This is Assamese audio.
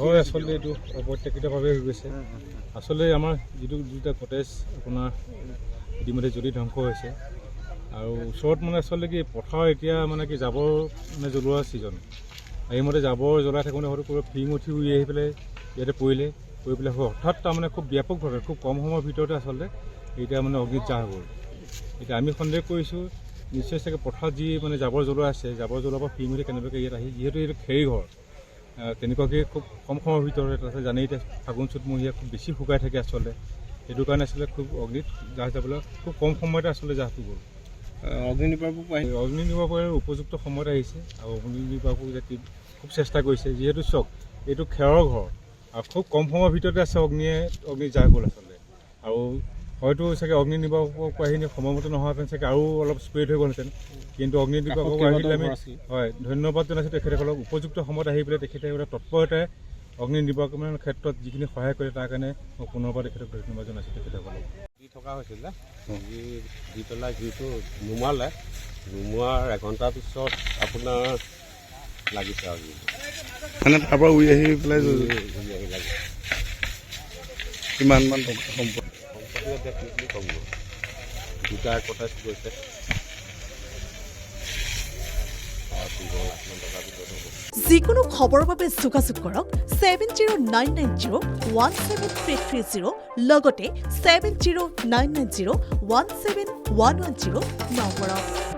হয় আচলতে এইটো অপ্ৰত্যাশিতভাৱে হৈ গৈছে আচলতে আমাৰ দুটা কটেজ আপোনাৰ ইতিমধ্যে জ্বলি ধ্বংস হৈছে আৰু ওচৰত মানে আচলতে কি পথাৰ এতিয়া মানে কি জাবৰ মানে জ্বলোৱা ছিজন এইমতে জাবৰ জ্বলাই থাকোঁতে হয়তো ক'ৰবাত ফিং উঠি উৰি আহি পেলাই ইয়াতে পৰি পেলাই হঠাৎ তাৰমানে খুব ব্যাপকভাৱে খুব কম সময়ৰ ভিতৰতে আচলতে এতিয়া মানে অগ্নিত জাহ হৈ গ'ল এতিয়া আমি সন্দেহ কৰিছোঁ নিশ্চয় চাগে পথাৰত যি মানে জাবৰ জ্বলোৱা আছে জাবৰ জ্বলোৱাৰ পৰা ফিং উঠি কেনেবাকৈ ইয়াত আহি যিহেতু এইটো খেৰী ঘৰ তেনেকুৱাকৈ খুব কম সময়ৰ ভিতৰতে তাতে জানেই এতিয়া ফাগুন চ'তমহীয়া খুব বেছি শুকাই থাকে আচলতে সেইটো কাৰণে আচলতে খুব অগ্নিত জাহ যাবলৈ খুব কম সময়তে আচলতে জাহটো গ'ল অগ্নি নিৰ্বাপকৰ উপযুক্ত সময়ত আহিছে আৰু অগ্নি নিৰ্বাপক খুব চেষ্টা কৰিছে যিহেতু চাওক এইটো খেৰৰ ঘৰ আৰু খুব কম সময়ৰ ভিতৰতে আছে অগ্নি জাহ গ'ল আচলতে আৰু হয়তো চাগে অগ্নি নিৰ্বাপক বাহিনী সময়মতে নোহোৱাহেঁতেন চাগে আৰু অলপ স্প্ৰেড হৈ গ'লহেঁতেন কিন্তু অগ্নি নিৰ্বাপক আহিলে আমি হয় ধন্যবাদ জনাইছোঁ তেখেতসকলক উপযুক্ত সময়ত আহি পেলাই তেখেতে তৎপৰতাই অগ্নি নিৰ্বাপকৰ ক্ষেত্ৰত যিখিনি সহায় কৰে তাৰ কাৰণে মই পুনৰবাৰ তেখেতক ধন্যবাদ জনাইছোঁ তেখেতসকলক দি থকা হৈছিলে দি পেলাই জুইটো নুমোৱাৰ এঘণ্টাৰ পিছত আপোনাৰ লাগিছে আৰু মানে তাৰ পৰা উৰি আহি পেলাই লাগে কিমানমান সম্পদ এতিয়া কি বুলি ক'ম দুটা কটেজ গৈছে 15 লাখমান টকাৰ ভিতৰত হ'ব যিকোনো খবৰৰ বাবে যোগাযোগ কৰক 7099017330 লগতে 7099017110 নম্বৰত।